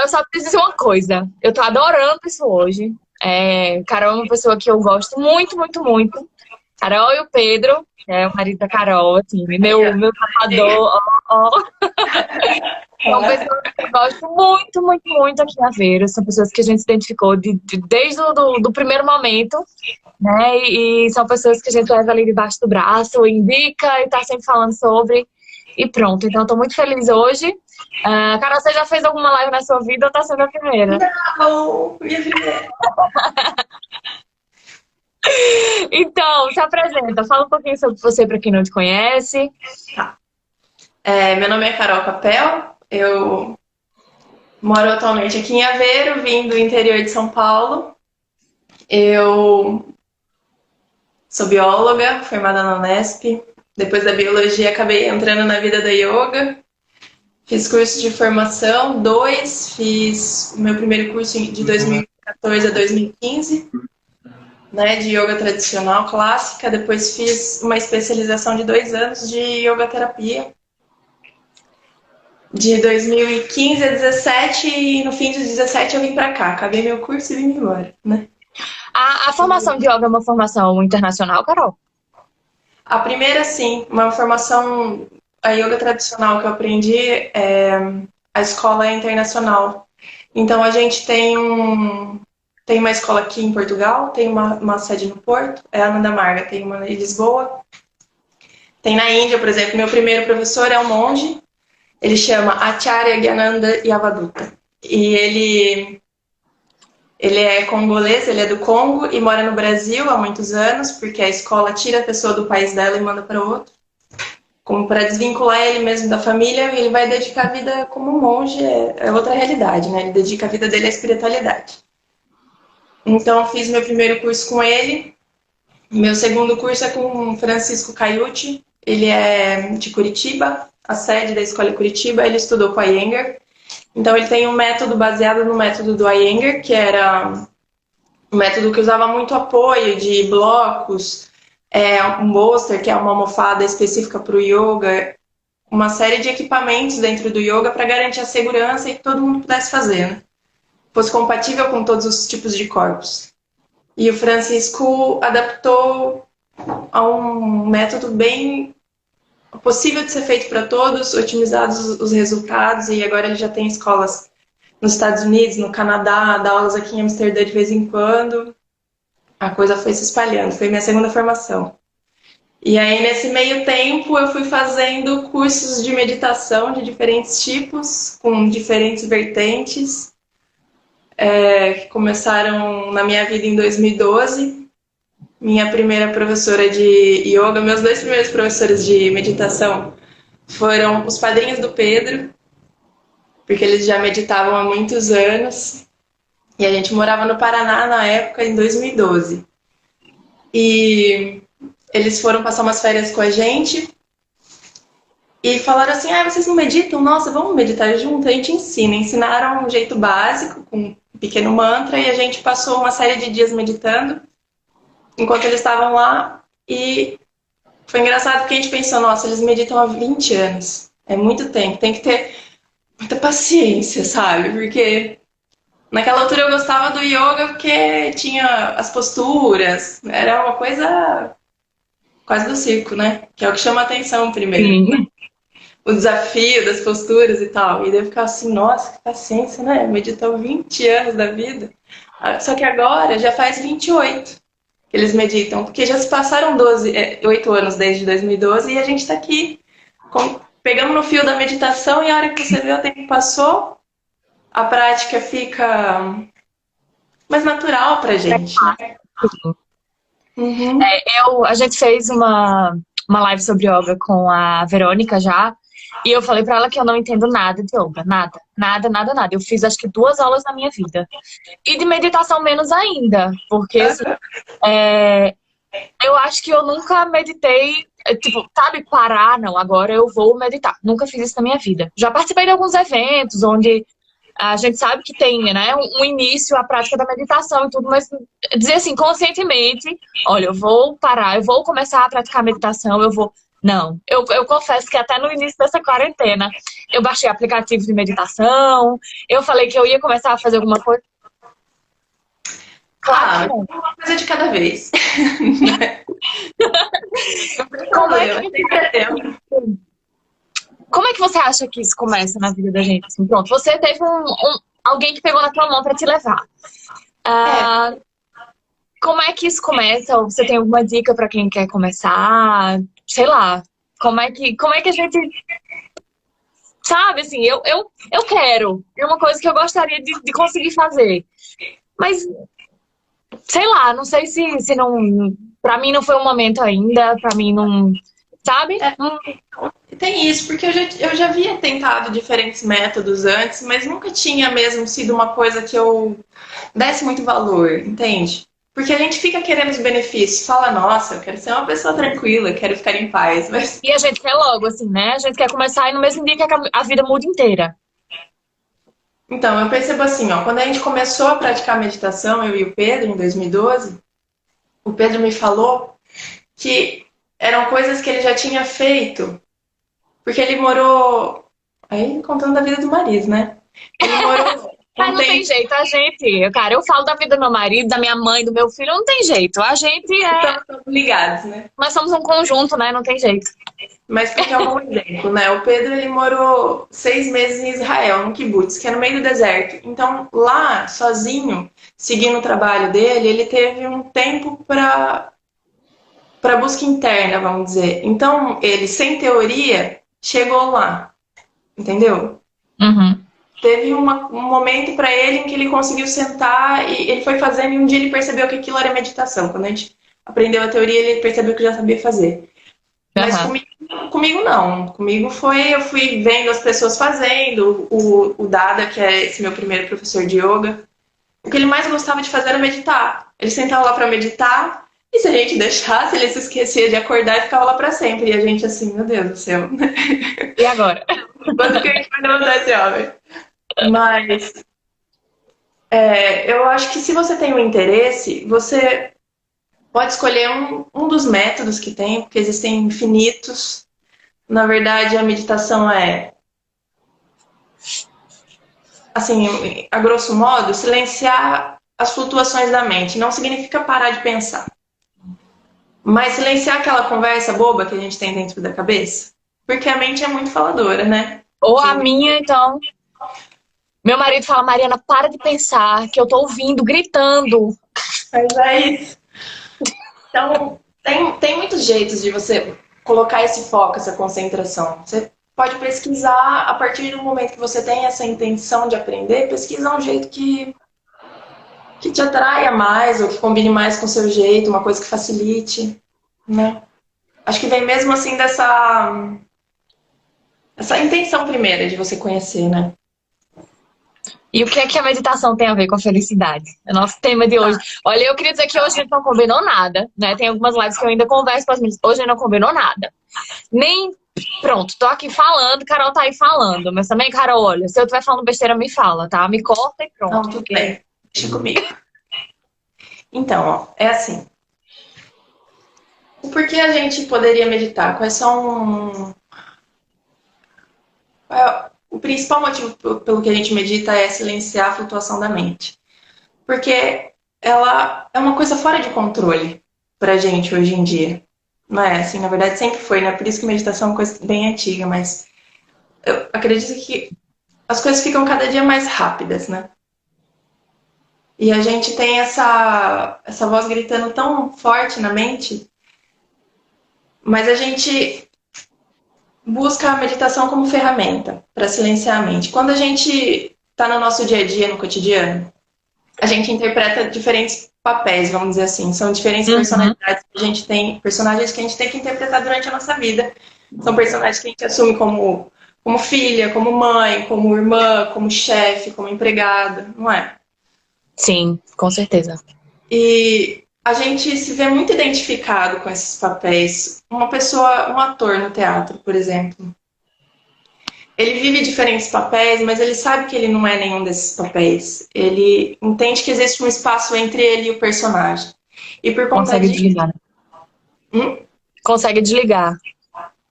só preciso dizer uma coisa. Eu tô adorando isso hoje. Carol é uma pessoa que eu gosto muito, muito, muito. Carol e o Pedro, o marido da Carol, assim, meu tatuador, ó. São pessoas que eu gosto muito, muito, muito aqui na Aveiro. São pessoas que a gente se identificou desde do primeiro momento, né? E são pessoas que a gente leva ali debaixo do braço, indica e tá sempre falando sobre. E pronto, então eu tô muito feliz hoje. Carol, você já fez alguma live na sua vida ou tá sendo a primeira? Não, minha primeira. Então, se apresenta, fala um pouquinho sobre você para quem não te conhece. Tá. Meu nome é Carol Capel, eu moro atualmente aqui em Aveiro, vim do interior de São Paulo. Eu sou bióloga, formada na Unesp. Depois da biologia, acabei entrando na vida da yoga. Fiz curso de formação, fiz o meu primeiro curso de 2014 a 2015, né, de yoga tradicional clássica. Depois fiz uma especialização de 2 anos de yoga terapia. De 2015 a 17 e no fim de 17 eu vim pra cá. Acabei meu curso e vim embora, né? A formação de yoga é uma formação internacional, Carol? A primeira, sim, uma formação, a yoga tradicional que eu aprendi, a escola é internacional. Então a gente tem uma escola aqui em Portugal, tem uma sede no Porto, é a Ananda Marga, tem uma em Lisboa. Tem na Índia, por exemplo, meu primeiro professor é um monge, ele chama Acharya Gyananda Yavaduta. E ele é congolês, ele é do Congo e mora no Brasil há muitos anos, porque a escola tira a pessoa do país dela e manda para outro. Como para desvincular ele mesmo da família, ele vai dedicar a vida como monge, é outra realidade, né? Ele dedica a vida dele à espiritualidade. Então, fiz meu primeiro curso com ele. Meu segundo curso é com Francisco Caiuti. Ele é de Curitiba, a sede da escola é Curitiba. Ele estudou com a Iyengar. Então, ele tem um método baseado no método do Iyengar, que era um método que usava muito apoio de blocos, um bolster, que é uma almofada específica para o yoga, uma série de equipamentos dentro do yoga para garantir a segurança e que todo mundo pudesse fazer, né? Fosse compatível com todos os tipos de corpos. E o Francisco adaptou a um método bem possível de ser feito para todos, otimizados os resultados, e agora ele já tem escolas nos Estados Unidos, no Canadá, dá aulas aqui em Amsterdã de vez em quando. A coisa foi se espalhando, foi minha segunda formação. E aí, nesse meio tempo, eu fui fazendo cursos de meditação de diferentes tipos, com diferentes vertentes, que começaram na minha vida em 2012. Minha primeira professora de yoga, meus dois primeiros professores de meditação foram os padrinhos do Pedro, porque eles já meditavam há muitos anos. E a gente morava no Paraná na época, em 2012. E eles foram passar umas férias com a gente e falaram assim, vocês não meditam? Nossa, vamos meditar junto? A gente ensina. Ensinaram um jeito básico, com um pequeno mantra, e a gente passou uma série de dias meditando enquanto eles estavam lá. E foi engraçado porque a gente pensou, nossa, eles meditam há 20 anos. É muito tempo, tem que ter muita paciência, sabe? Porque naquela altura eu gostava do yoga porque tinha as posturas, era uma coisa quase do circo, né? Que é o que chama a atenção primeiro. Sim. O desafio das posturas e tal. E daí eu ficava assim, nossa, que paciência, né? Meditou 20 anos da vida. Só que agora já faz 28 que eles meditam, porque já se passaram 8 anos desde 2012 e a gente tá aqui. Pegamos no fio da meditação e a hora que você vê o tempo passou, a prática fica mais natural pra gente, né? Uhum. A gente fez uma live sobre yoga com a Verônica já, e eu falei pra ela que eu não entendo nada de yoga, nada, nada, nada, nada. Eu fiz acho que 2 aulas na minha vida. E de meditação menos ainda, porque assim, eu acho que eu nunca meditei, tipo, sabe, parar, não, agora eu vou meditar. Nunca fiz isso na minha vida. Já participei de alguns eventos onde a gente sabe que tem, né, um início à prática da meditação e tudo, mas dizer assim, conscientemente, olha, eu vou parar, eu vou começar a praticar meditação, eu vou Não. Eu confesso que até no início dessa quarentena, eu baixei aplicativo de meditação, eu falei que eu ia começar a fazer alguma coisa. Claro que Ah, não. uma coisa de cada vez. Não tem Como é problema, que, sempre é tempo. como é que você acha que isso começa na vida da gente? Assim, pronto, você teve alguém que pegou na tua mão para te levar. É, Ah, como é que isso começa? Ou você tem alguma dica para quem quer começar? Sei lá. Como é que a gente. Sabe, assim, eu quero. É uma coisa que eu gostaria de conseguir fazer. Mas, sei lá, não sei se não. Pra mim não foi um momento ainda, pra mim não. Sabe? tem isso, porque eu já havia tentado diferentes métodos antes, mas nunca tinha mesmo sido uma coisa que eu desse muito valor, entende? Porque a gente fica querendo os benefícios, fala, nossa, eu quero ser uma pessoa tranquila, quero ficar em paz, mas E a gente quer logo, assim, né? A gente quer começar e no mesmo dia que a vida muda inteira. então, eu percebo assim, ó, quando a gente começou a praticar meditação, eu e o Pedro, em 2012, o Pedro me falou que eram coisas que ele já tinha feito, porque ele morou. Aí contando da vida do marido, né? Ele morou Mas um não tem tempo, jeito, a gente, cara, eu falo da vida do meu marido, da minha mãe, do meu filho, não tem jeito. A gente é. estamos ligados, né? Nós somos um conjunto, né? Não tem jeito. Mas porque é um bom exemplo, né? O Pedro ele morou 6 meses em Israel, no kibbutz, que é no meio do deserto. Então lá, sozinho, seguindo o trabalho dele, ele teve um tempo para busca interna, vamos dizer. Então ele, sem teoria, chegou lá, entendeu? Uhum. Teve um momento para ele em que ele conseguiu sentar e ele foi fazendo e um dia ele percebeu que aquilo era meditação. Quando a gente aprendeu a teoria, ele percebeu que já sabia fazer. Mas Aham. comigo não. Comigo foi, eu fui vendo as pessoas fazendo, o Dada, que é esse meu primeiro professor de yoga, o que ele mais gostava de fazer era meditar. Ele sentava lá para meditar, e se a gente deixasse, ele se esquecia de acordar e ficava lá para sempre. E a gente assim, meu Deus do céu, E agora? quando que a gente vai levantar esse homem? Mas eu acho que se você tem um interesse, você pode escolher um dos métodos que tem, porque existem infinitos. Na verdade, a meditação é, assim, a grosso modo, silenciar as flutuações da mente. Não significa parar de pensar, mas silenciar aquela conversa boba que a gente tem dentro da cabeça. Porque a mente é muito faladora, né? Ou a minha, então. Meu marido fala, Mariana, para de pensar, que eu tô ouvindo, gritando. Mas é isso. Então, tem muitos jeitos de você colocar esse foco, essa concentração. Você pode pesquisar, a partir do momento que você tem essa intenção de aprender, pesquisa um jeito que te atraia mais, ou que combine mais com o seu jeito, uma coisa que facilite, né? Acho que vem mesmo assim essa intenção primeira de você conhecer, né? E o que é que a meditação tem a ver com a felicidade? É o nosso tema de hoje. Olha, eu queria dizer que hoje a gente não combinou nada, né? Tem algumas lives que eu ainda converso com as meninas. Hoje a gente não combinou nada. Nem. Pronto, tô aqui falando, Carol tá aí falando. Mas também, Carol, olha, se eu estiver falando besteira, me fala, tá? Me corta e Não, pronto. tudo Porque... bem. Deixa comigo. Então, ó, é assim. O porquê a gente poderia meditar? Quais são. O principal motivo pelo que a gente medita é silenciar a flutuação da mente. Porque ela é uma coisa fora de controle pra gente hoje em dia. Não é assim, na verdade sempre foi, né? Por isso que meditação é uma coisa bem antiga, mas eu acredito que as coisas ficam cada dia mais rápidas, né? E a gente tem essa voz gritando tão forte na mente, mas a gente busca a meditação como ferramenta para silenciar a mente. Quando a gente está no nosso dia a dia, no cotidiano, a gente interpreta diferentes papéis, vamos dizer assim. São diferentes Uhum. personalidades que a gente tem, personagens que a gente tem que interpretar durante a nossa vida. São personagens que a gente assume como filha, como mãe, como irmã, como chefe, como empregada, não é? Sim, com certeza. E a gente se vê muito identificado com esses papéis. Uma pessoa, um ator no teatro, por exemplo, ele vive diferentes papéis, mas ele sabe que ele não é nenhum desses papéis. Ele entende que existe um espaço entre ele e o personagem. E por conta Consegue disso, desligar, né? hum? Consegue desligar.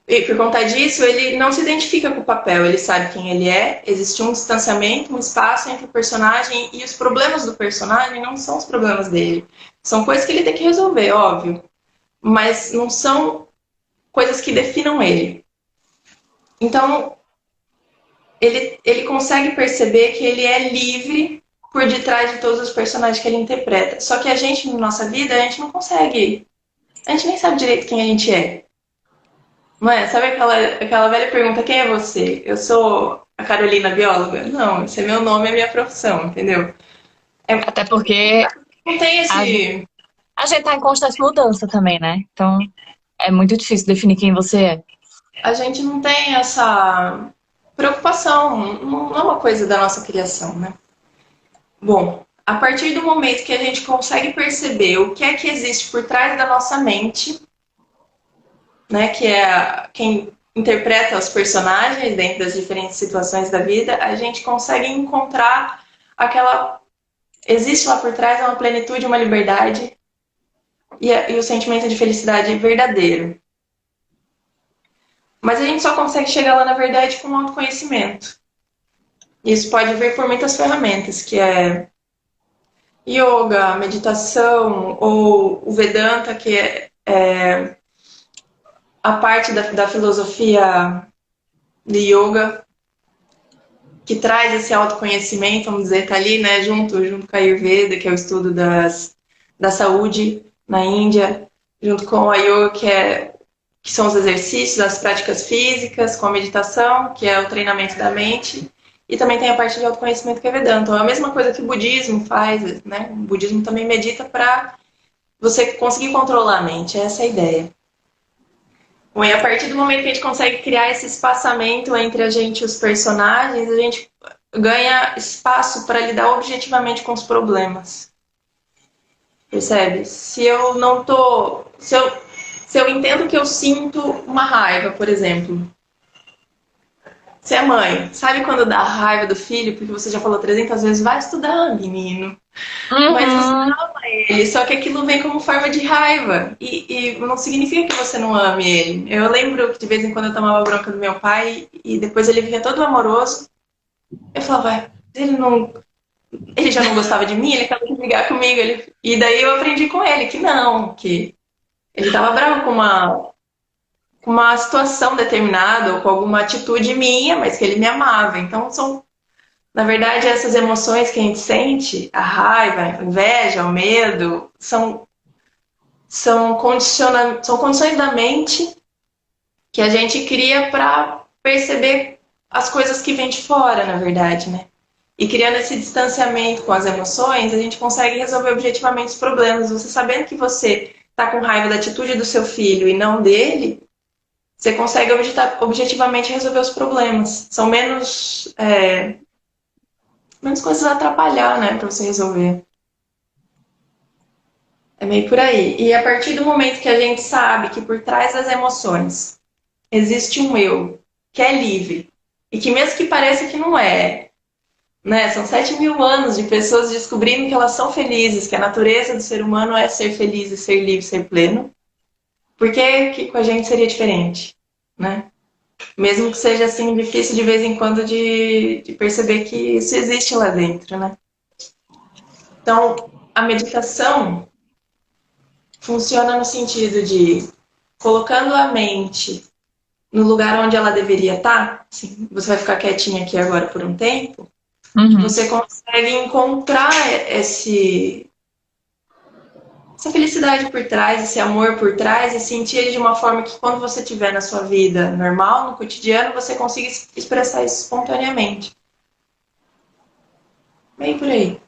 E por conta disso, ele não se identifica com o papel, ele sabe quem ele é, existe um distanciamento, um espaço entre o personagem e os problemas do personagem não são os problemas dele. São coisas que ele tem que resolver, óbvio, mas não são coisas que definam ele. Então, ele consegue perceber que ele é livre por detrás de todos os personagens que ele interpreta. Só que a gente, na nossa vida, a gente não consegue. A gente nem sabe direito quem a gente é. Não é? Sabe aquela velha pergunta, quem é você? Eu sou a Carolina, bióloga? Não, esse é meu nome, é minha profissão, entendeu? Até porque Não tem esse... a gente tá em constante mudança também, né? Então é muito difícil definir quem você é. A gente não tem essa preocupação, não é uma coisa da nossa criação, né? Bom, a partir do momento que a gente consegue perceber o que é que existe por trás da nossa mente, né, que é quem interpreta os personagens dentro das diferentes situações da vida, a gente consegue encontrar aquela... Existe lá por trás uma plenitude, uma liberdade e o sentimento de felicidade verdadeiro. Mas a gente só consegue chegar lá, na verdade, com autoconhecimento. Isso pode vir por muitas ferramentas, que é yoga, meditação, ou o Vedanta, que é a parte da filosofia de yoga, que traz esse autoconhecimento, vamos dizer, tá ali, né, junto com a Ayurveda, que é o estudo da saúde na Índia, junto com a yoga, que são os exercícios, as práticas físicas, com a meditação, que é o treinamento da mente, e também tem a parte de autoconhecimento, que é Vedanta. Então, é a mesma coisa que o budismo faz, né? O budismo também medita para você conseguir controlar a mente, essa é a ideia. Bom, e a partir do momento que a gente consegue criar esse espaçamento entre a gente e os personagens, a gente ganha espaço para lidar objetivamente com os problemas. Percebe? Se eu não tô... Se eu entendo que eu sinto uma raiva, por exemplo. Você é mãe, sabe quando dá raiva do filho, porque você já falou 300 vezes, vai estudar, menino. Mas você ama ele, só que aquilo vem como forma de raiva. E não significa que você não ame ele. Eu lembro que de vez em quando eu tomava bronca do meu pai e depois ele vinha todo amoroso. Eu falava, ele já não gostava de mim, ele acabou de brigar comigo. E daí eu aprendi com ele que não, que ele estava bravo com uma situação determinada ou com alguma atitude minha, mas que ele me amava. Então, na verdade, essas emoções que a gente sente, a raiva, a inveja, o medo, são condições da mente que a gente cria para perceber as coisas que vêm de fora, na verdade, né? E criando esse distanciamento com as emoções, a gente consegue resolver objetivamente os problemas. Você sabendo que você está com raiva da atitude do seu filho e não dele, você consegue objetivamente resolver os problemas. São menos coisas a atrapalhar, né, para você resolver. É meio por aí. E a partir do momento que a gente sabe que por trás das emoções existe um eu que é livre e que mesmo que pareça que não é, né, são 7.000 anos de pessoas descobrindo que elas são felizes, que a natureza do ser humano é ser feliz e ser livre, ser pleno. Por que com a gente seria diferente, né? Mesmo que seja assim difícil de vez em quando de perceber que isso existe lá dentro, né? Então, a meditação funciona no sentido de colocando a mente no lugar onde ela deveria estar, assim, você vai ficar quietinha aqui agora por um tempo, você consegue encontrar essa felicidade por trás, esse amor por trás e sentir ele de uma forma que quando você estiver na sua vida normal, no cotidiano, você consiga expressar isso espontaneamente. Meio por aí.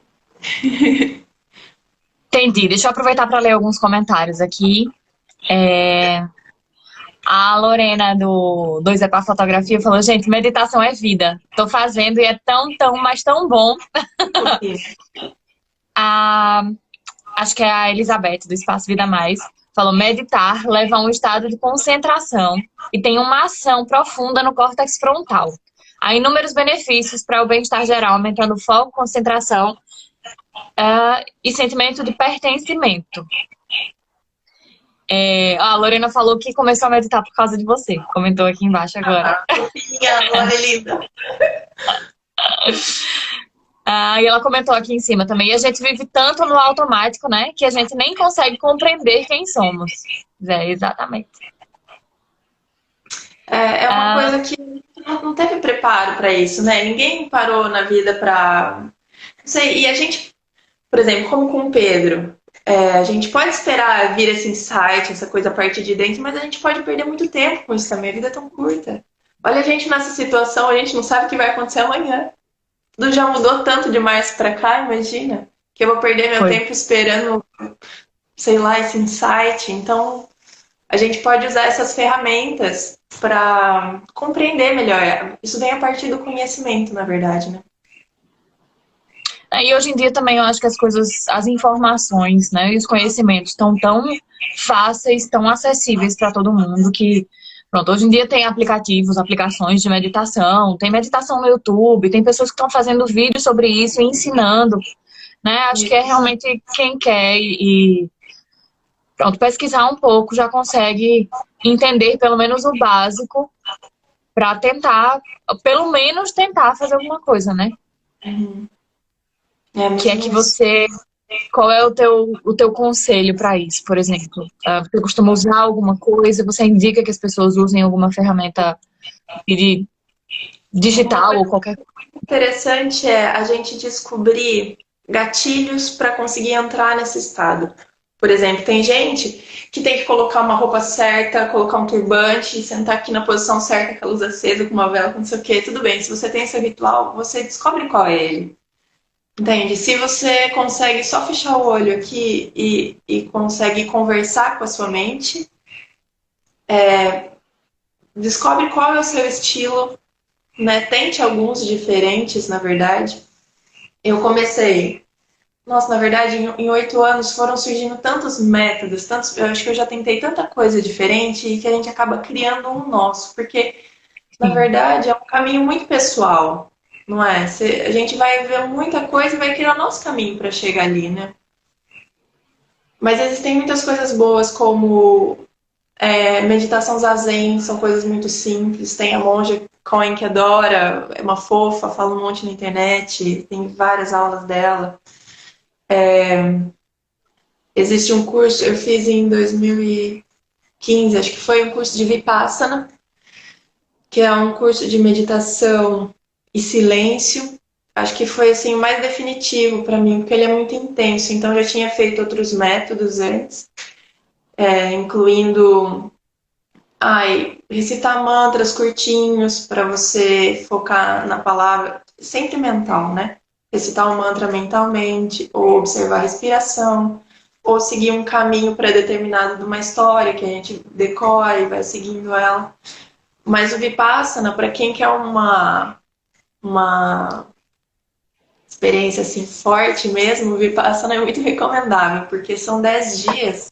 Entendi. Deixa eu aproveitar para ler alguns comentários aqui. A Lorena do 2 é para Fotografia falou, gente, meditação é vida. Tô fazendo e é mas tão bom. Acho que é a Elizabeth, do Espaço Vida Mais, falou, meditar leva a um estado de concentração e tem uma ação profunda no córtex frontal. Há inúmeros benefícios para o bem-estar geral, aumentando o foco, concentração e sentimento de pertencimento. A Lorena falou que começou a meditar por causa de você. Comentou aqui embaixo agora. Fofinha, Glória linda. E ela comentou aqui em cima também. E a gente vive tanto no automático, né? Que a gente nem consegue compreender quem somos. Exatamente. É uma coisa que não teve preparo para isso, né? Ninguém parou na vida para. Não sei, e a gente, por exemplo, como com o Pedro, a gente pode esperar vir esse insight, essa coisa a partir de dentro, mas a gente pode perder muito tempo com isso também. A vida é tão curta. Olha a gente nessa situação, a gente não sabe o que vai acontecer amanhã. Tudo já mudou tanto de março para cá, imagina. Que eu vou perder meu tempo esperando, sei lá, esse insight. Então, a gente pode usar essas ferramentas para compreender melhor. Isso vem a partir do conhecimento, na verdade, né? E hoje em dia também eu acho que as informações, né, e os conhecimentos estão tão fáceis, tão acessíveis para todo mundo que, pronto, hoje em dia tem aplicativos, aplicações de meditação, tem meditação no YouTube, tem pessoas que estão fazendo vídeos sobre isso e ensinando, né? Acho que é realmente quem quer e pronto, pesquisar um pouco já consegue entender pelo menos o básico para tentar, pelo menos tentar fazer alguma coisa, né? Uhum. Que é que você... Qual é o teu conselho para isso, por exemplo? Você costuma usar alguma coisa? Você indica que as pessoas usem alguma ferramenta digital ou qualquer coisa? Interessante é a gente descobrir gatilhos para conseguir entrar nesse estado. Por exemplo, tem gente que tem que colocar uma roupa certa, colocar um turbante, sentar aqui na posição certa, com a luz acesa, com uma vela, com não sei o quê. Tudo bem, se você tem esse ritual, você descobre qual é ele. Entende? Se você consegue só fechar o olho aqui e consegue conversar com a sua mente, descobre qual é o seu estilo, né? Tente alguns diferentes, na verdade. Eu comecei... Nossa, na verdade, em 8 anos foram surgindo tantos métodos, eu acho que eu já tentei tanta coisa diferente e que a gente acaba criando um nosso, porque, na verdade, é um caminho muito pessoal, não é? A gente vai ver muita coisa e vai criar o nosso caminho para chegar ali, né? Mas existem muitas coisas boas, como meditação zazen, são coisas muito simples. Tem a monja Coen que adora, é uma fofa, fala um monte na internet, tem várias aulas dela. Existe um curso, eu fiz em 2015, acho que foi um curso de Vipassana, que é um curso de meditação e silêncio. Acho que foi assim o mais definitivo para mim, porque ele é muito intenso. Então eu já tinha feito outros métodos antes, incluindo recitar mantras curtinhos para você focar na palavra, sempre mental, né? Recitar um mantra mentalmente, ou observar a respiração, ou seguir um caminho pré-determinado de uma história que a gente decora e vai seguindo ela. Mas o Vipassana, para quem quer uma experiência assim forte mesmo, o Vipassana é muito recomendável, porque são 10 dias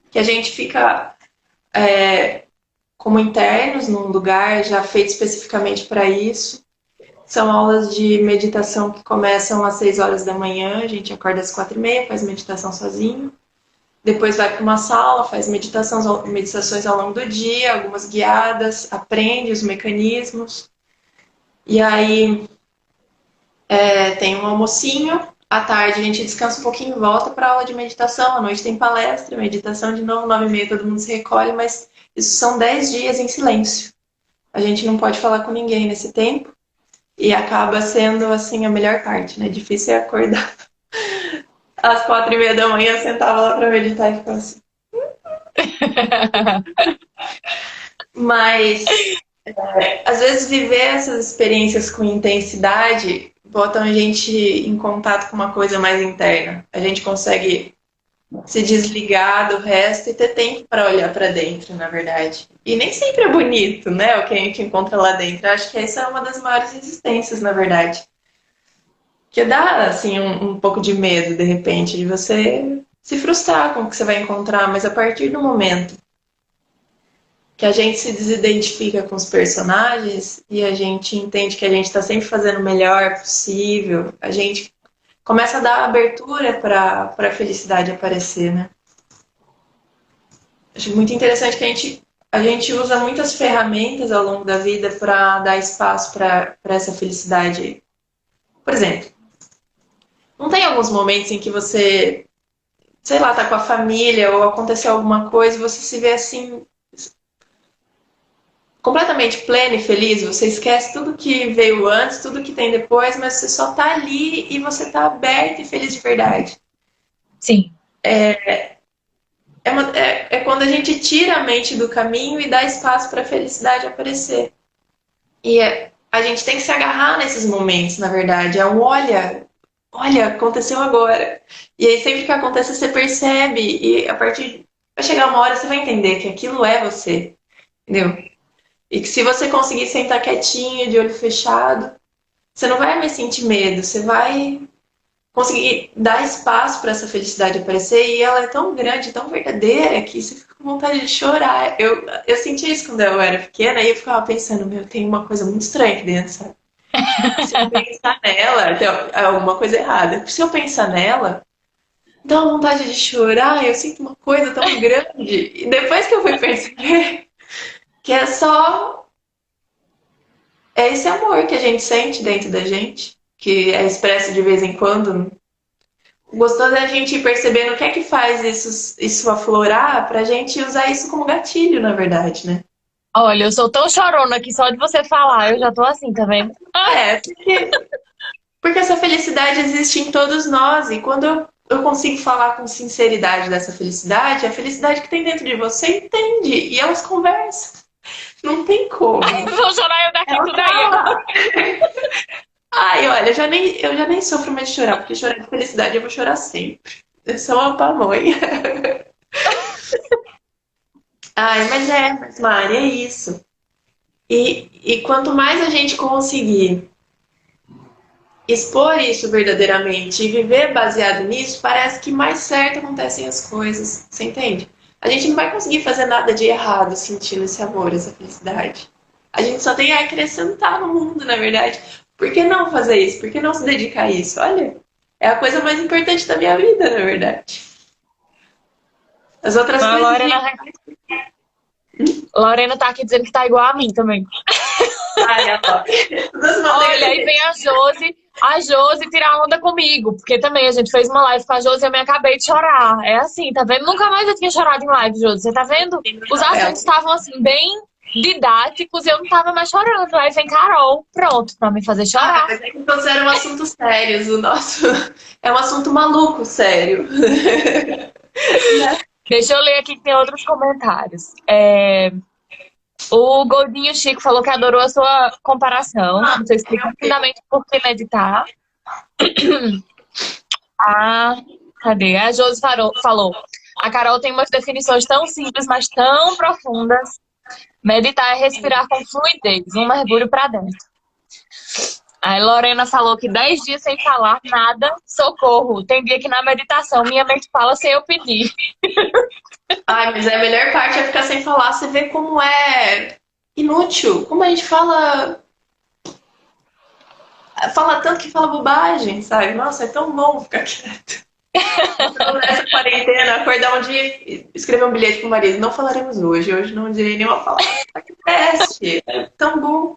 que a gente fica como internos num lugar já feito especificamente para isso. São aulas de meditação que começam às 6 horas da manhã, a gente acorda às 4h30, faz meditação sozinho. Depois vai para uma sala, faz meditações ao longo do dia, algumas guiadas, aprende os mecanismos. E aí tem um almocinho, à tarde a gente descansa um pouquinho e volta para a aula de meditação, à noite tem palestra, meditação de novo, 9h30 todo mundo se recolhe, mas isso são 10 dias em silêncio. A gente não pode falar com ninguém nesse tempo e acaba sendo assim a melhor parte, né? Difícil é acordar às 4h30 da manhã, eu sentava lá para meditar e ficava assim. Mas às vezes viver essas experiências com intensidade botam a gente em contato com uma coisa mais interna. A gente consegue se desligar do resto e ter tempo para olhar para dentro, na verdade. E nem sempre é bonito, né? O que a gente encontra lá dentro. Eu acho que essa é uma das maiores resistências, na verdade. Que dá, assim, um pouco de medo, de repente, de você se frustrar com o que você vai encontrar, mas a partir do momento que a gente se desidentifica com os personagens e a gente entende que a gente está sempre fazendo o melhor possível, a gente começa a dar abertura para a felicidade aparecer, né? Acho muito interessante que a gente usa muitas ferramentas ao longo da vida para dar espaço para essa felicidade. Por exemplo, não tem alguns momentos em que você, sei lá, tá com a família ou aconteceu alguma coisa e você se vê assim, completamente pleno e feliz, você esquece tudo que veio antes, tudo que tem depois, mas você só tá ali e você tá aberto e feliz de verdade. Sim. É quando a gente tira a mente do caminho e dá espaço para a felicidade aparecer. A gente tem que se agarrar nesses momentos, na verdade. É um olha, aconteceu agora. E aí sempre que acontece, você percebe, e a partir. Vai chegar uma hora, você vai entender que aquilo é você. Entendeu? E que se você conseguir sentar quietinho, de olho fechado, você não vai mais sentir medo, você vai conseguir dar espaço para essa felicidade aparecer e ela é tão grande, tão verdadeira que você fica com vontade de chorar. Eu senti isso quando eu era pequena e eu ficava pensando, meu, tem uma coisa muito estranha aqui dentro, sabe? Se eu pensar nela, tem alguma coisa errada. Se eu pensar nela, dá uma vontade de chorar, eu sinto uma coisa tão grande. E depois que eu fui perceber que é esse amor que a gente sente dentro da gente, que é expresso de vez em quando. Gostoso é a gente ir percebendo o que é que faz isso aflorar pra gente usar isso como gatilho, na verdade, né? Olha, eu sou tão chorona que só de você falar, eu já tô assim, tá vendo? Porque essa felicidade existe em todos nós, e quando eu consigo falar com sinceridade dessa felicidade, a felicidade que tem dentro de você entende, e elas conversam. Não tem como. Vou chorar eu daqui, Ela tudo tá aí. lá. Ai, olha, eu já nem sofro mais de chorar, porque chorar de felicidade eu vou chorar sempre. Eu sou uma pamonha. Ai, mas Mari, é isso. E quanto mais a gente conseguir expor isso verdadeiramente e viver baseado nisso, parece que mais certo acontecem as coisas. Você entende? A gente não vai conseguir fazer nada de errado sentindo esse amor, essa felicidade. A gente só tem a acrescentar no mundo, na verdade. Por que não fazer isso? Por que não se dedicar a isso? Olha, é a coisa mais importante da minha vida, na verdade. As outras A coisas vêm. Lorena tá aqui dizendo que tá igual a mim também. Ai, adoro. Olha, aí vem a Josi tirar onda comigo, porque também a gente fez uma live com a Josi e eu me acabei de chorar. É assim, tá vendo? Nunca mais eu tinha chorado em live, Josi. Você tá vendo? Os assuntos estavam assim, bem didáticos e eu não tava mais chorando. Aí vem Carol, pronto, pra me fazer chorar. Mas é que todos eram assuntos sérios. O nosso é um assunto maluco, sério. Deixa eu ler aqui que tem outros comentários. O Goldinho Chico falou que adorou a sua comparação. Você explica rapidamente por que meditar. Cadê? A Josi falou. A Carol tem umas definições tão simples, mas tão profundas. Meditar é respirar com fluidez, um mergulho pra dentro. Aí Lorena falou que 10 dias sem falar nada, socorro. Tem dia que na meditação minha mente fala sem eu pedir. Ai, mas a melhor parte é ficar sem falar. Você vê como é inútil. Como a gente fala. Fala tanto que fala bobagem, sabe? Nossa, é tão bom ficar quieto. Nessa quarentena, acordar um dia e escrever um bilhete pro marido. Não falaremos hoje. Hoje não direi nenhuma palavra. Acontece. É tão bom.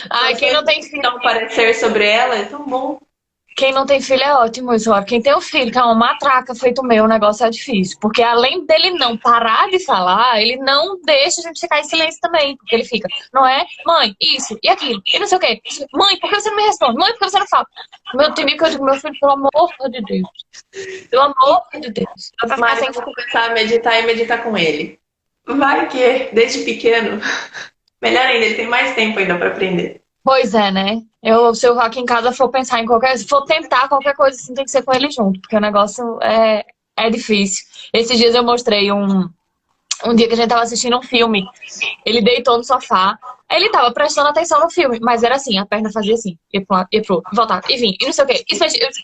Ai, quem não tem filho. Não parecer sobre ela é tão bom. Quem não tem filho é ótimo, isso. Quem tem um filho que é uma matraca feito meu, o negócio é difícil. Porque além dele não parar de falar, ele não deixa a gente ficar em silêncio também. Porque ele fica, não é? Mãe, isso e aquilo, e não sei o quê. Mãe, por que você não me responde? Mãe, por que você não fala? Meu, tem dia que eu digo, meu filho, pelo amor de Deus. Pelo amor de Deus. Mas eu vou começar a meditar e meditar com ele. Vai que, desde pequeno. Melhor ainda, ele tem mais tempo ainda para aprender. Pois é, né? Se eu aqui em casa for pensar em se for tentar qualquer coisa assim, tem que ser com ele junto, porque o negócio é difícil. Esses dias eu mostrei um dia que a gente tava assistindo um filme. Ele deitou no sofá, ele tava prestando atenção no filme, mas era assim, a perna fazia assim, ia pro lado, ia pro outro, voltava, e vinha, e não sei o quê.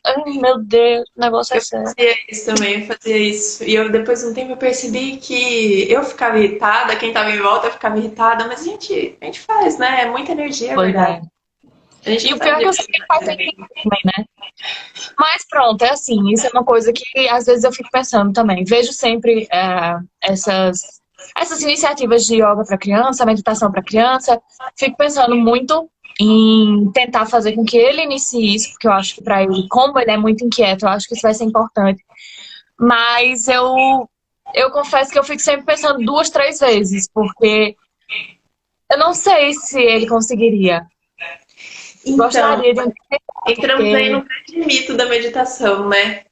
Ai, meu Deus, o negócio é sério. Eu fazia isso também, eu fazia isso. E eu depois de um tempo eu percebi que eu ficava irritada, quem tava em volta ficava irritada, mas a gente faz, né? É muita energia, é Pois verdade. é. A gente E não o pior é sabe que eu sei que ele faz sentido também, né? Mas pronto, é assim, isso é uma coisa que às vezes eu fico pensando também. Vejo sempre essas iniciativas de yoga para criança, meditação para criança. Fico pensando muito em tentar fazer com que ele inicie isso, porque eu acho que para ele, como ele é muito inquieto, eu acho que isso vai ser importante. Mas eu confesso que eu fico sempre pensando duas, três vezes, porque eu não sei se ele conseguiria. Então, Gostaria de entramos aí porque, no grande mito da meditação, né?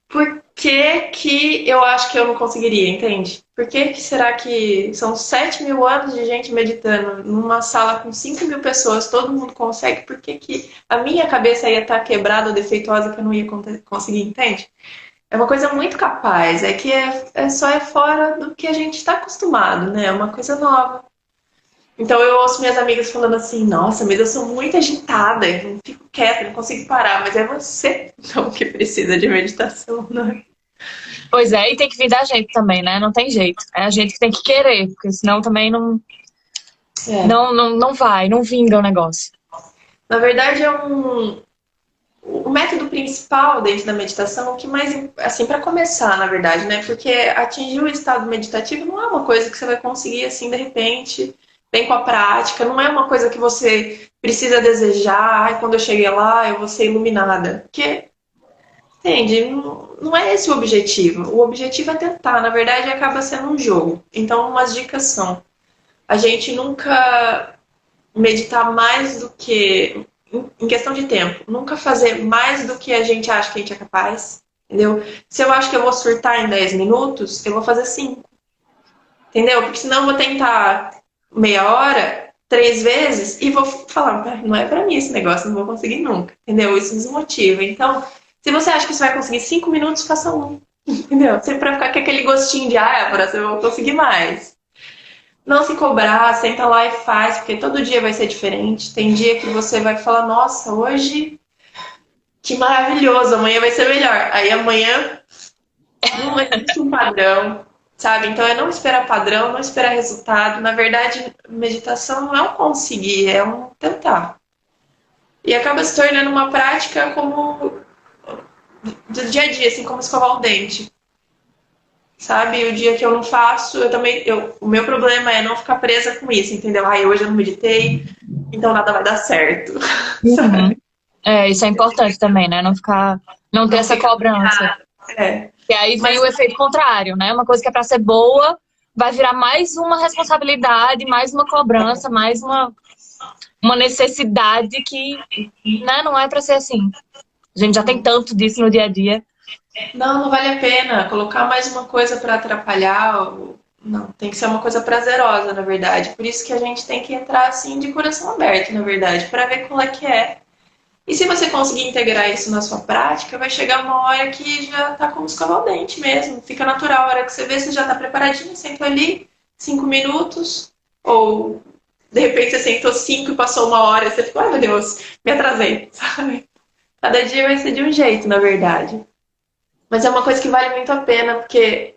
Por que que eu acho que eu não conseguiria, entende? Por que que será que são 7.000 anos de gente meditando numa sala com 5.000 pessoas, todo mundo consegue? Por que que a minha cabeça ia estar quebrada ou defeituosa que eu não ia conseguir, entende? É uma coisa muito capaz, é que só é fora do que a gente está acostumado, né? É uma coisa nova. Então eu ouço minhas amigas falando assim, nossa, mas eu sou muito agitada, eu não fico quieta, não consigo parar, mas é você então, que precisa de meditação, né? pois é, e tem que vir da gente também, né? Não tem jeito. É a gente que tem que querer, porque senão também É. não vai, não vinga o negócio. Na verdade, o método principal dentro da meditação, o que mais, assim, para começar, na verdade, né? Porque atingir o estado meditativo não é uma coisa que você vai conseguir assim de repente, bem com a prática, não é uma coisa que você precisa desejar, ai, quando eu cheguei lá, eu vou ser iluminada. Porque, entende? Não é esse o objetivo. O objetivo é tentar, na verdade, acaba sendo um jogo. Então, umas dicas são: a gente nunca meditar mais do que, em questão de tempo, nunca fazer mais do que a gente acha que a gente é capaz, entendeu? Se eu acho que eu vou surtar em 10 minutos, eu vou fazer 5, entendeu? Porque senão eu vou tentar meia hora, 3 vezes, e vou falar, não é pra mim esse negócio, não vou conseguir nunca, entendeu? Isso desmotiva. Então, se você acha que você vai conseguir 5 minutos, faça um, entendeu? Sempre pra ficar com aquele gostinho de, agora você vai conseguir mais. Não se cobrar, senta lá e faz, porque todo dia vai ser diferente. Tem dia que você vai falar, nossa, hoje que maravilhoso, amanhã vai ser melhor. Aí amanhã não existe um padrão, sabe? Então é não esperar padrão, não esperar resultado. Na verdade, meditação não é um conseguir, é um tentar. E acaba se tornando uma prática como do dia a dia, assim como escovar o dente. Sabe? O dia que eu não faço, eu também. O meu problema é não ficar presa com isso, entendeu? Ai, hoje eu não meditei, então nada vai dar certo. Uhum. É, isso é importante também, né? Não ter Não essa fica. cobrança. É. E aí vem Mas o efeito contrário, né? Uma coisa que é pra ser boa, vai virar mais uma responsabilidade, mais uma cobrança, mais uma necessidade que, né, não é pra ser assim. A gente já tem tanto disso no dia a dia. não vale a pena colocar mais uma coisa para atrapalhar. Não, tem que ser uma coisa prazerosa, na verdade. Por isso que a gente tem que entrar assim de coração aberto, na verdade, para ver qual é que é. E se você conseguir integrar isso na sua prática, vai chegar uma hora que já tá como escovar o dente mesmo. Fica natural, a hora que você vê, você já tá preparadinho, senta ali, 5 minutos, ou de repente você sentou 5 e passou uma hora, e você ficou, ai meu Deus, me atrasei, sabe? Cada dia vai ser de um jeito, na verdade. Mas é uma coisa que vale muito a pena, porque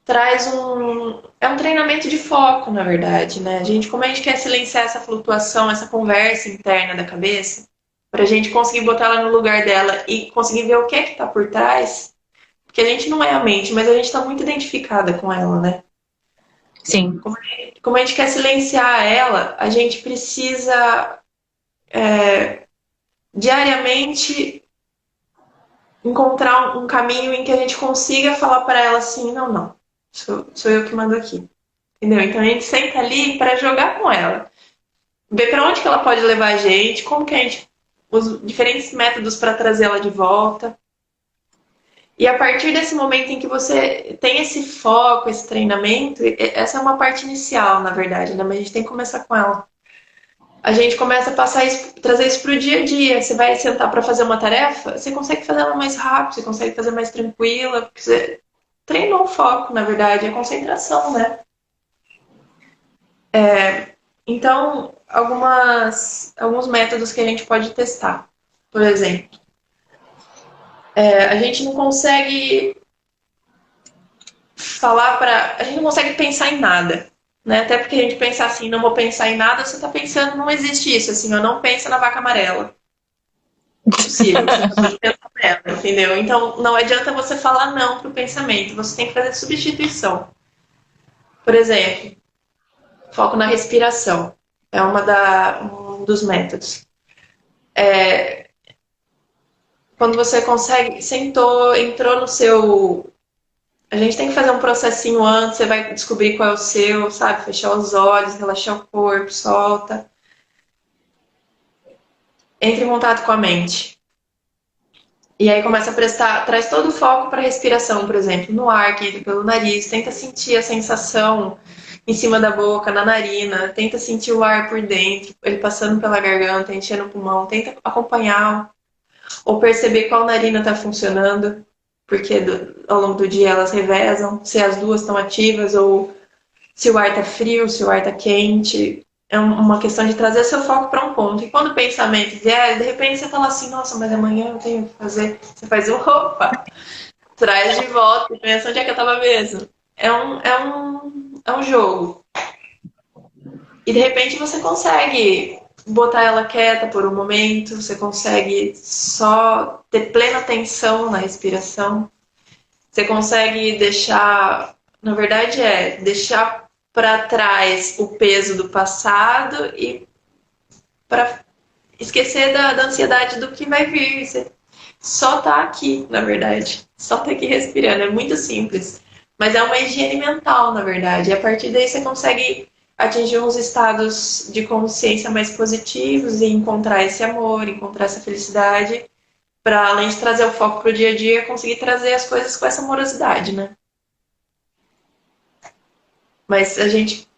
traz um. É um treinamento de foco, na verdade, né? Como a gente quer silenciar essa flutuação, essa conversa interna da cabeça, para a gente conseguir botar ela no lugar dela e conseguir ver o que é que tá por trás, porque a gente não é a mente, mas a gente está muito identificada com ela, né? Sim. Como a gente quer silenciar ela, a gente precisa diariamente encontrar um caminho em que a gente consiga falar para ela assim, não, não, sou eu que mando aqui. Entendeu? Então a gente senta ali para jogar com ela. Ver para onde que ela pode levar a gente, como que a gente. Os diferentes métodos para trazê-la de volta. E a partir desse momento em que você tem esse foco, esse treinamento, essa é uma parte inicial, na verdade, né? Mas a gente tem que começar com ela. A gente começa a passar isso, trazer isso para o dia a dia. Você vai sentar para fazer uma tarefa, você consegue fazer ela mais rápido, você consegue fazer mais tranquila, porque você treinou o foco, na verdade, a concentração, né? Então, alguns métodos que a gente pode testar. Por exemplo, a gente não consegue falar para. A gente não consegue pensar em nada. né? Até porque a gente pensa assim, não vou pensar em nada, você tá pensando, não existe isso, assim, eu não penso na vaca amarela. Impossível, você acabou de pensar nela, entendeu? Então, não adianta você falar não pro pensamento, você tem que fazer substituição. Por exemplo, foco na respiração. É um dos métodos. Quando você consegue, sentou, entrou no seu. A gente tem que fazer um processinho antes, você vai descobrir qual é o seu, sabe? Fechar os olhos, relaxar o corpo, solta. Entre em contato com a mente. E aí começa a prestar, traz todo o foco para a respiração, por exemplo, no ar que entra pelo nariz, tenta sentir a sensação em cima da boca, na narina, tenta sentir o ar por dentro, ele passando pela garganta, enchendo o pulmão, tenta acompanhar ou perceber qual narina está funcionando, porque ao longo do dia elas revezam, se as duas estão ativas ou se o ar está frio, se o ar está quente. É uma questão de trazer seu foco para um ponto. E quando o pensamento vier, de repente você fala assim, nossa, mas amanhã eu tenho que fazer. Você faz opa, traz de volta e pensa onde é que eu estava mesmo. É um jogo. E de repente você consegue botar ela quieta por um momento, você consegue só ter plena atenção na respiração, você consegue deixar, na verdade deixar para trás o peso do passado e para esquecer da ansiedade do que vai vir. Você só tá aqui, na verdade. Só tá aqui respirando. É muito simples. Mas é uma higiene mental, na verdade. E a partir daí você consegue atingir uns estados de consciência mais positivos e encontrar esse amor, encontrar essa felicidade, para além de trazer o foco pro dia a dia, conseguir trazer as coisas com essa amorosidade, né? Mas a gente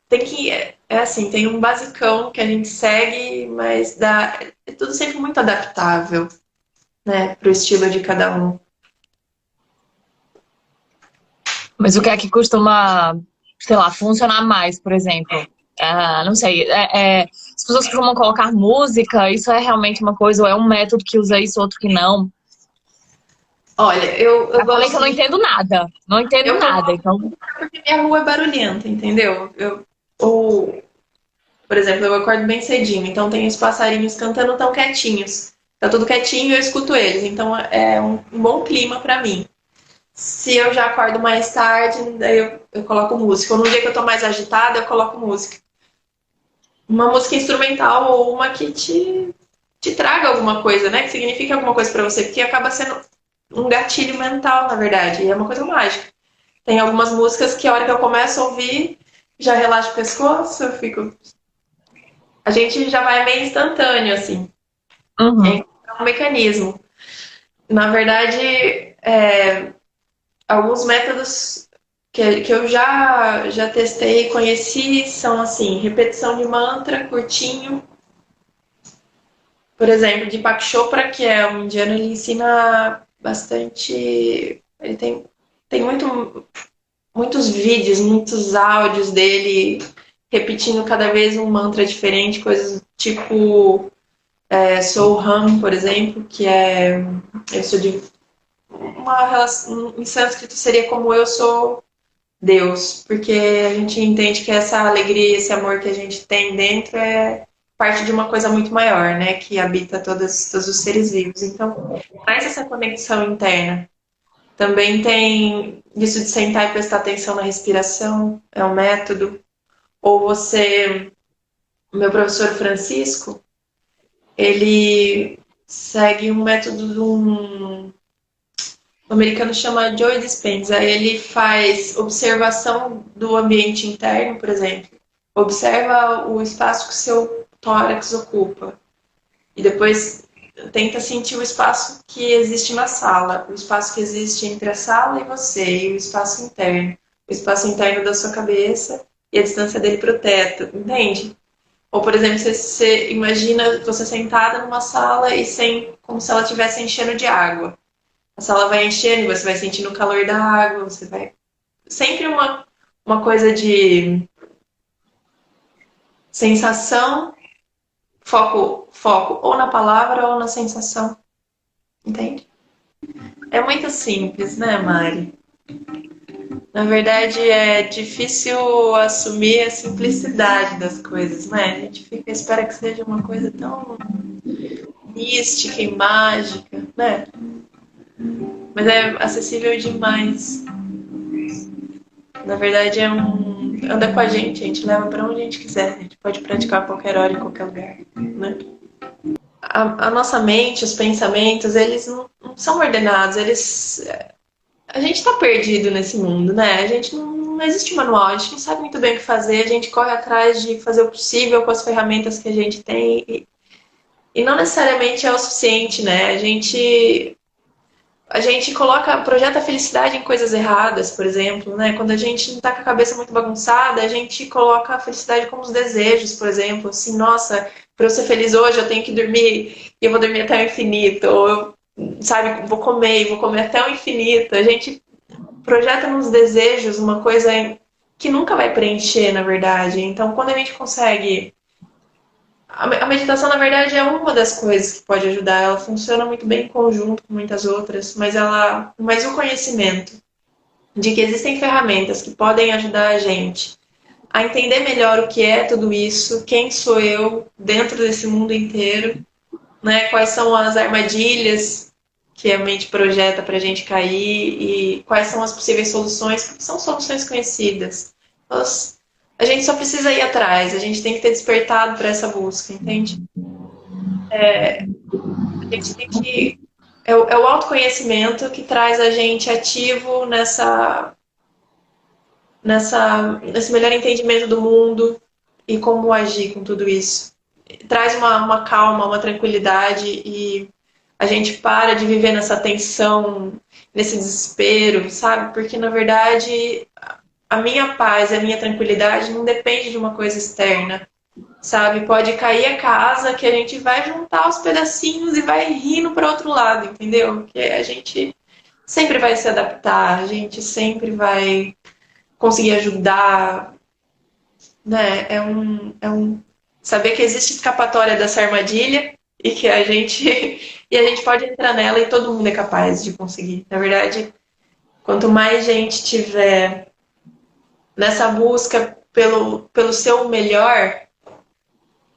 tem que. É assim, tem um basicão que a gente segue, mas é tudo sempre muito adaptável, né? Pro estilo de cada um. Mas o que é que costuma, sei lá, funcionar mais, por exemplo? Ah, não sei. As pessoas costumam colocar música, isso é realmente uma coisa, ou é um método que usa isso, outro que não? Olha, eu Já falei que gosto eu não de. entendo nada. Não entendo Eu nada, coloco então. porque minha rua é barulhenta, entendeu? Ou, por exemplo, eu acordo bem cedinho, então tem os passarinhos cantando tão quietinhos. Tá tudo quietinho e eu escuto eles, então é um bom clima pra mim. Se eu já acordo mais tarde, daí eu coloco música. Ou no dia que eu tô mais agitada, eu coloco música. Uma música instrumental ou uma que te traga alguma coisa, né? Que signifique alguma coisa pra você, porque acaba sendo um gatilho mental, na verdade, e é uma coisa mágica. Tem algumas músicas que a hora que eu começo a ouvir, já relaxa o pescoço, eu fico. A gente já vai meio instantâneo, assim. Uhum. É um mecanismo. Na verdade, alguns métodos que eu já testei e conheci são assim, repetição de mantra curtinho. Por exemplo, Deepak Chopra, que é um indiano, ele ensina bastante. Ele tem muitos vídeos, muitos áudios dele repetindo cada vez um mantra diferente, coisas tipo Soham, por exemplo, que é. Eu sou de. Uma relação, em sânscrito seria como eu sou Deus, porque a gente entende que essa alegria, esse amor que a gente tem dentro é parte de uma coisa muito maior, né? Que habita todos os seres vivos. Então, traz essa conexão interna. Também tem isso de sentar e prestar atenção na respiração, é um método. Ou você, o meu professor Francisco, ele segue um método de o americano chama Joe Dispenza. Ele faz observação do ambiente interno, por exemplo. Observa o espaço que o seu tórax ocupa. E depois tenta sentir o espaço que existe na sala, o espaço que existe entre a sala e você, e o espaço interno. O espaço interno da sua cabeça e a distância dele para o teto, entende? Ou, por exemplo, você imagina você sentada numa sala e como se ela estivesse enchendo de água. A sala vai enchendo, você vai sentindo o calor da água, você vai. Sempre uma coisa de sensação, foco ou na palavra ou na sensação. Entende? É muito simples, né, Mari? Na verdade, é difícil assumir a simplicidade das coisas, né? A gente fica, espera que seja uma coisa tão mística e mágica, né? Mas é acessível demais. Na verdade, anda com a gente leva para onde a gente quiser. A gente pode praticar a qualquer hora, em qualquer lugar, né? A nossa mente, os pensamentos, eles não são ordenados, eles... A gente está perdido nesse mundo, né? A gente não existe manual, a gente não sabe muito bem o que fazer, a gente corre atrás de fazer o possível com as ferramentas que a gente tem e não necessariamente é o suficiente, né? A gente projeta a felicidade em coisas erradas, por exemplo, né? Quando a gente não tá com a cabeça muito bagunçada, a gente coloca a felicidade como os desejos, por exemplo, assim, nossa, para eu ser feliz hoje eu tenho que dormir e eu vou dormir até o infinito, ou eu, sabe, vou comer até o infinito. A gente projeta nos desejos uma coisa que nunca vai preencher, na verdade. Então, quando a gente consegue a meditação, na verdade, é uma das coisas que pode ajudar. Ela funciona muito bem em conjunto com muitas outras, mas o conhecimento de que existem ferramentas que podem ajudar a gente a entender melhor o que é tudo isso, quem sou eu dentro desse mundo inteiro, né? Quais são as armadilhas que a mente projeta para a gente cair e quais são as possíveis soluções, porque são soluções conhecidas. A gente só precisa ir atrás, a gente tem que ter despertado para essa busca, entende? A gente tem que. É o autoconhecimento que traz a gente ativo nesse melhor entendimento do mundo e como agir com tudo isso. Traz uma calma, uma tranquilidade e a gente para de viver nessa tensão, nesse desespero, sabe? Porque, na verdade, a minha paz e a minha tranquilidade não depende de uma coisa externa, sabe? Pode cair a casa que a gente vai juntar os pedacinhos e vai rindo para outro lado, entendeu? Que a gente sempre vai se adaptar, a gente sempre vai conseguir ajudar, né? Saber que existe escapatória dessa armadilha e que a gente e a gente pode entrar nela e todo mundo é capaz de conseguir. Na verdade, quanto mais gente tiver nessa busca pelo seu melhor,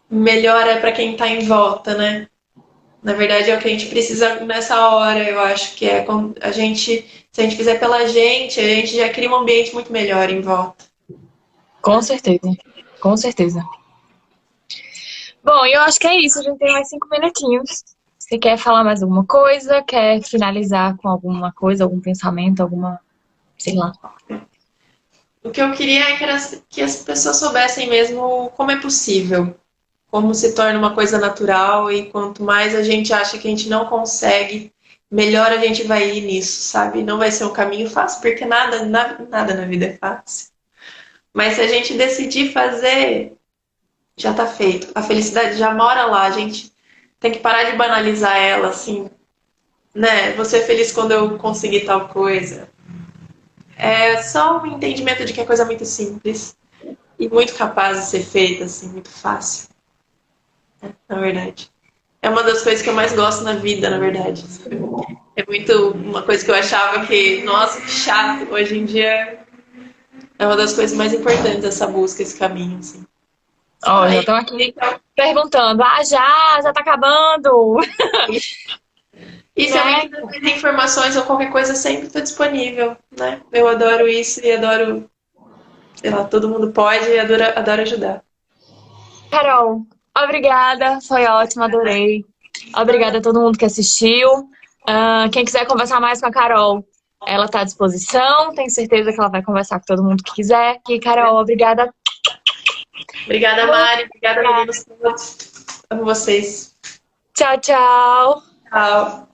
melhor é para quem está em volta, né? Na verdade, é o que a gente precisa nessa hora, eu acho que é se a gente fizer pela gente, a gente já cria um ambiente muito melhor em volta. Com certeza, com certeza. Bom, eu acho que é isso. A gente tem mais 5 minutinhos. Você quer falar mais alguma coisa? Quer finalizar com alguma coisa, algum pensamento, alguma, sei lá. O que eu queria é que as pessoas soubessem mesmo como é possível, como se torna uma coisa natural e quanto mais a gente acha que a gente não consegue, melhor a gente vai ir nisso, sabe? Não vai ser um caminho fácil, porque nada na vida é fácil. Mas se a gente decidir fazer, já tá feito. A felicidade já mora lá, a gente tem que parar de banalizar ela, assim, né? Vou ser feliz quando eu conseguir tal coisa. É só um entendimento de que é coisa muito simples e muito capaz de ser feita, assim, muito fácil, né? Na verdade. É uma das coisas que eu mais gosto na vida, na verdade. Sabe? É muito uma coisa que eu achava que, nossa, que chato. Hoje em dia é uma das coisas mais importantes, essa busca, esse caminho, assim. Ó, já estão aqui perguntando. Ah, já tá acabando. E se alguém quiser mais informações ou qualquer coisa, sempre estou disponível, né? Eu adoro isso e adoro, sei lá, todo mundo pode e adoro ajudar. Carol, obrigada. Foi ótimo, adorei. Obrigada a todo mundo que assistiu. Quem quiser conversar mais com a Carol, ela está à disposição. Tenho certeza que ela vai conversar com todo mundo que quiser. E, Carol, obrigada. Obrigada, Mari. Obrigada, meninos, todos. Amo vocês. Tchau, tchau. Tchau.